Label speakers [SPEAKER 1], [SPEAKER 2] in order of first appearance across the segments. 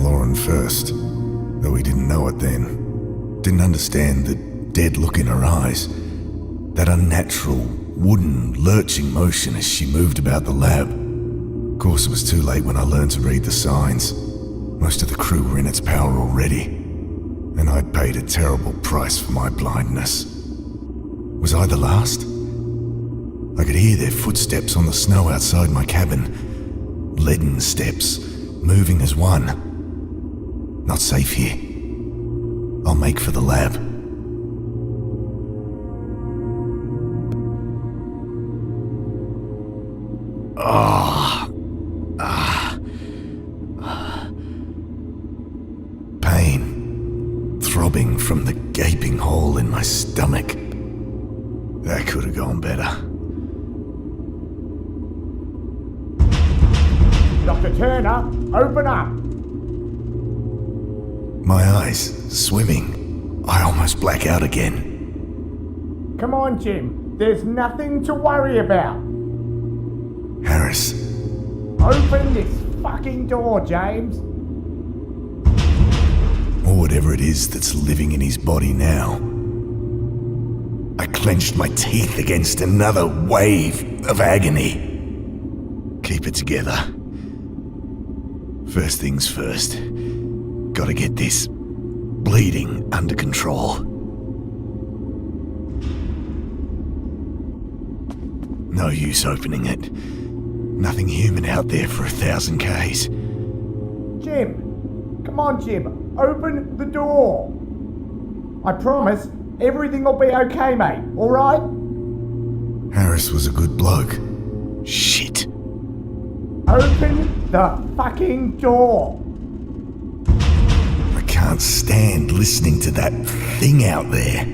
[SPEAKER 1] Lauren first, though he didn't know it then. Didn't understand the dead look in her eyes, that unnatural, wooden, lurching motion as she moved about the lab. Of course, it was too late when I learned to read the signs. Most of the crew were in its power already, and I'd paid a terrible price for my blindness. Was I the last? I could hear their footsteps on the snow outside my cabin. Leaden steps, moving as one. Not safe here. I'll make for the lab. Pain, throbbing from the gaping hole in my stomach. That could have gone better.
[SPEAKER 2] Dr. Turner, open up!
[SPEAKER 1] My eyes, swimming. I almost black out again.
[SPEAKER 2] Come on, Jim. There's nothing to worry about.
[SPEAKER 1] Harris.
[SPEAKER 2] Open this fucking door, James.
[SPEAKER 1] Or whatever it is that's living in his body now. I clenched my teeth against another wave of agony. Keep it together. First things first. Gotta get this bleeding under control. No use opening it. Nothing human out there for 1,000 Ks.
[SPEAKER 2] Jim! Come on, Jim. Open the door. I promise everything will be okay, mate. Alright?
[SPEAKER 1] Harris was a good bloke. Shit.
[SPEAKER 2] Open the fucking door.
[SPEAKER 1] I can't stand listening to that thing out there.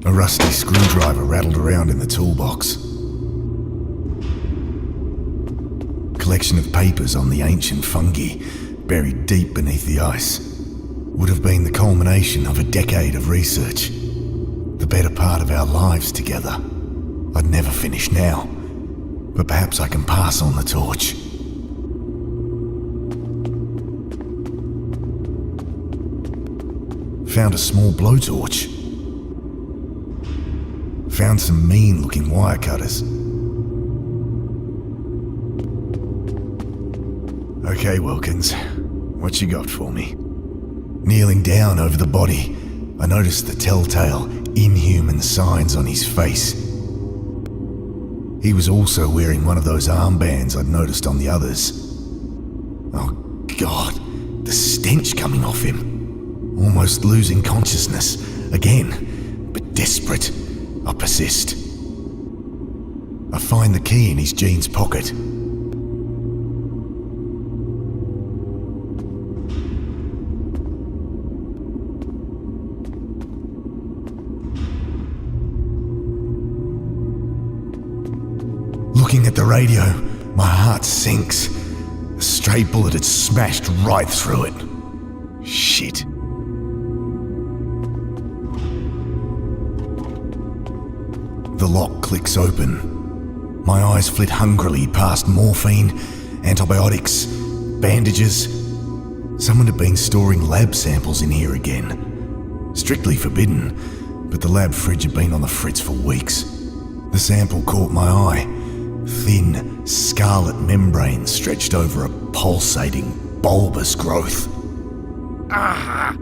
[SPEAKER 1] A rusty screwdriver rattled around in the toolbox. Collection of papers on the ancient fungi buried deep beneath the ice. Would have been the culmination of a decade of research. The better part of our lives together. I'd never finish now, but perhaps I can pass on the torch. Found a small blowtorch. Found some mean-looking wire cutters. Okay, Wilkins, what you got for me? Kneeling down over the body, I noticed the telltale, inhuman signs on his face. He was also wearing one of those armbands I'd noticed on the others. Oh God, the stench coming off him. Almost losing consciousness, again, but desperate. I persist. I find the key in his jeans pocket. Looking at the radio, my heart sinks. A stray bullet had smashed right through it. Shit. The lock clicks open. My eyes flit hungrily past morphine, antibiotics, bandages. Someone had been storing lab samples in here again. Strictly forbidden, but the lab fridge had been on the fritz for weeks. The sample caught my eye. Thin, scarlet membrane stretched over a pulsating, bulbous growth. Ah!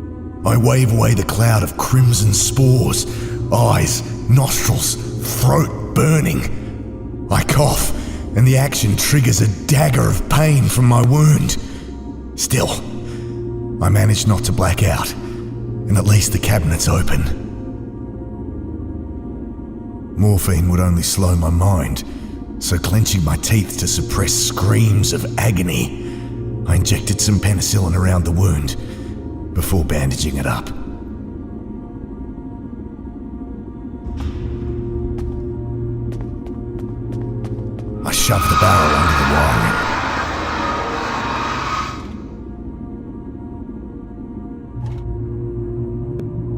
[SPEAKER 1] I wave away the cloud of crimson spores, eyes, nostrils, throat burning. I cough, and the action triggers a dagger of pain from my wound. Still, I manage not to black out, and at least the cabinet's open. Morphine would only slow my mind, so clenching my teeth to suppress screams of agony, I injected some penicillin around the wound before bandaging it up. I shoved the barrel under the wiring.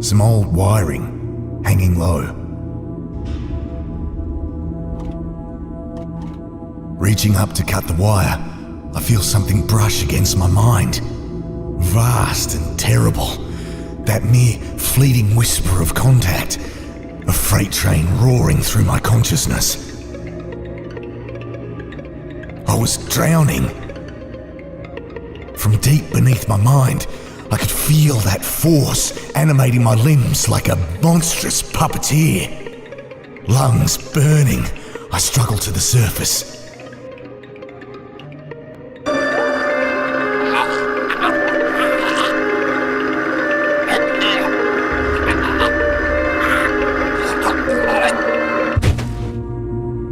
[SPEAKER 1] Some old wiring hanging low. Reaching up to cut the wire, I feel something brush against my mind. Vast and terrible. That mere fleeting whisper of contact. A freight train roaring through my consciousness. I was drowning. From deep beneath my mind, I could feel that force animating my limbs like a monstrous puppeteer. Lungs burning, I struggled to the surface.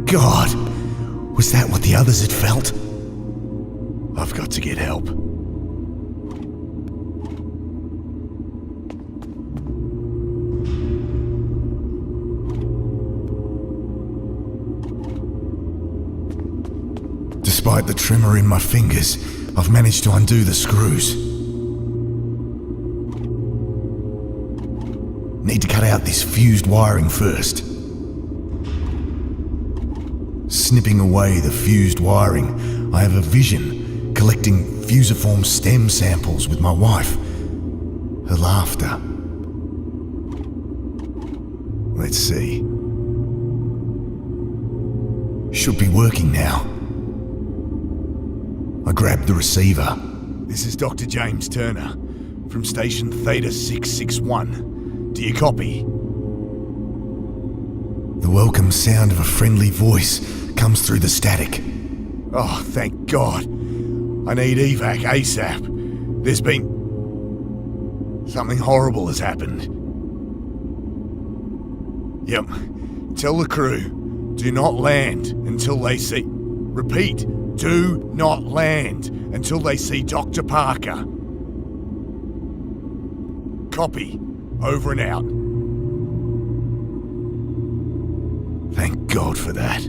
[SPEAKER 1] God, was that what the others had felt? I've got to get help. Despite the tremor in my fingers, I've managed to undo the screws. Need to cut out this fused wiring first. Snipping away the fused wiring, I have a vision collecting fusiform stem samples with my wife. Her laughter. Let's see. Should be working now. I grabbed the receiver. This is Dr. James Turner from station Theta 661. Do you copy? The welcome sound of a friendly voice comes through the static. Oh, thank God. I need evac ASAP. There's been... something horrible has happened. Yep. Tell the crew, do not land until they see... Repeat, do not land until they see Dr. Parker. Copy. Over and out. Thank God for that.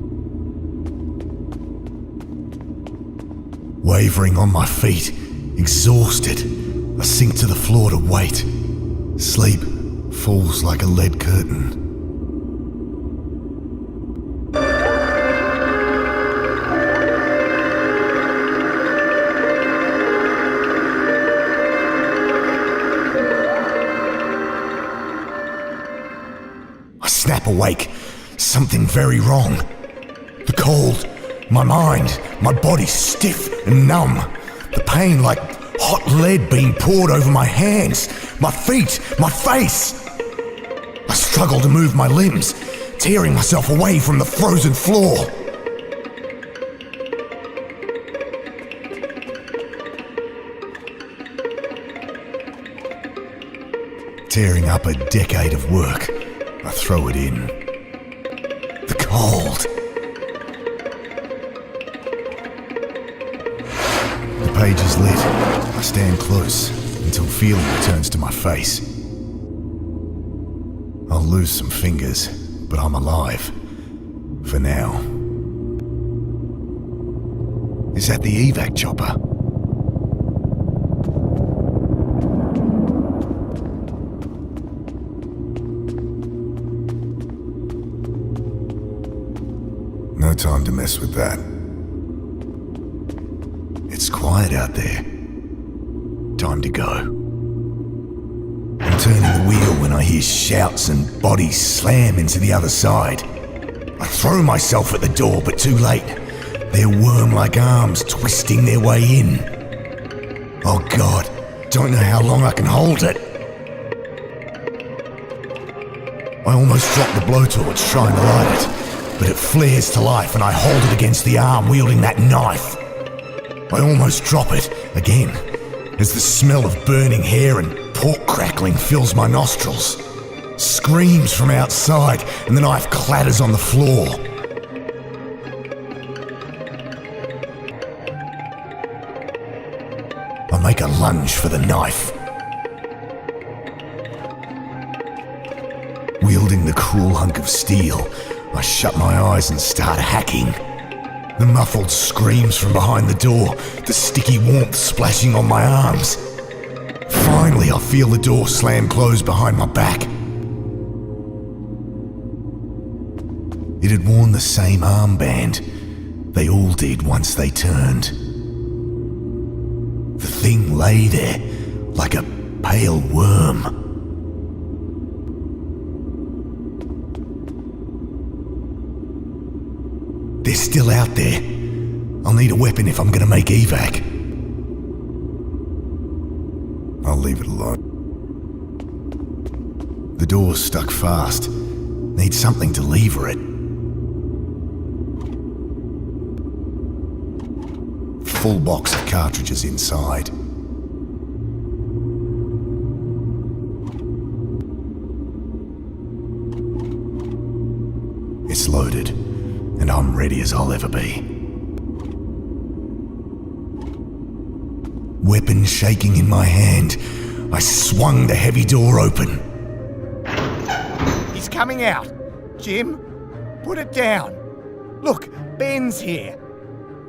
[SPEAKER 1] Wavering on my feet, exhausted, I sink to the floor to wait. Sleep falls like a lead curtain. I snap awake. Something very wrong. The cold, my mind, my body stiff and numb. The pain like hot lead being poured over my hands, my feet, my face. I struggle to move my limbs, tearing myself away from the frozen floor. Tearing up a decade of work, I throw it in. The cold. The page is lit. I stand close until feeling returns to my face. I'll lose some fingers, but I'm alive. For now. Is that the evac chopper? No time to mess with that. It's quiet out there. Time to go. I'm turning the wheel when I hear shouts and bodies slam into the other side. I throw myself at the door, but too late. Their worm-like arms twisting their way in. Oh God, don't know how long I can hold it. I almost drop the blowtorch trying to light it. But it flares to life and I hold it against the arm wielding that knife. I almost drop it again as the smell of burning hair and pork crackling fills my nostrils. Screams from outside and the knife clatters on the floor. I make a lunge for the knife. Wielding the cruel hunk of steel, I shut my eyes and start hacking. The muffled screams from behind the door, the sticky warmth splashing on my arms. Finally, I feel the door slam close behind my back. It had worn the same armband, They all did once they turned. The thing lay there like a pale worm. They're still out there. I'll need a weapon if I'm gonna make evac. I'll leave it alone. The door's stuck fast. Need something to lever it. Full box of cartridges inside. It's loaded, and I'm ready as I'll ever be. Weapon shaking in my hand, I swung the heavy door open.
[SPEAKER 2] He's coming out. Jim, put it down. Look, Ben's here.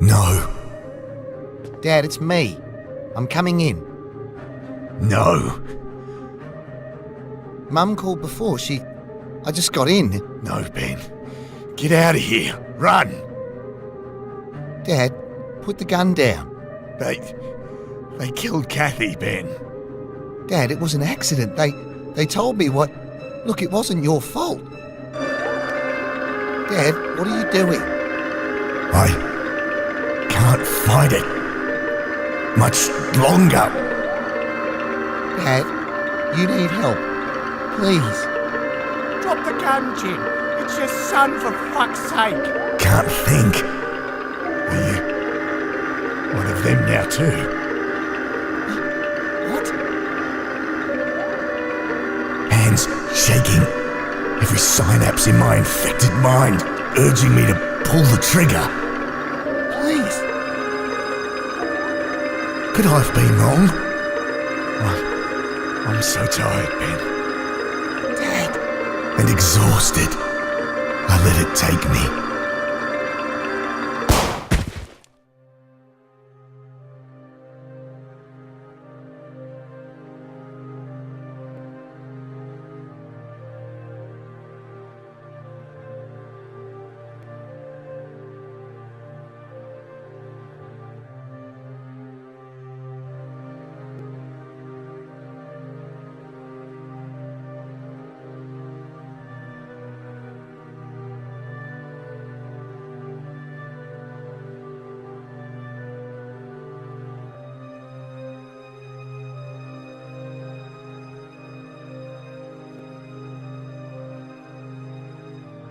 [SPEAKER 1] No,
[SPEAKER 3] Dad, it's me. I'm coming in.
[SPEAKER 1] no,
[SPEAKER 3] Mum called before. I just got in.
[SPEAKER 1] no, Ben. Get out of here. Run.
[SPEAKER 3] Dad, put the gun down.
[SPEAKER 1] They killed Kathy, Ben.
[SPEAKER 3] Dad, it was an accident. They told me what... Look, it wasn't your fault. Dad, what are you doing?
[SPEAKER 1] I can't fight it much longer.
[SPEAKER 3] Dad, you need help. Please.
[SPEAKER 2] Drop the gun, Jim. It's your son, for fuck's sake.
[SPEAKER 1] Can't think. Are you one of them now too?
[SPEAKER 3] What?
[SPEAKER 1] Hands shaking. Every synapse in my infected mind urging me to pull the trigger.
[SPEAKER 3] Please.
[SPEAKER 1] Could I have been wrong? I'm so tired, Ben.
[SPEAKER 3] Dad.
[SPEAKER 1] And exhausted. I let it take me.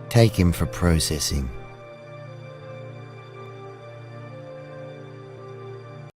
[SPEAKER 3] Take him for processing.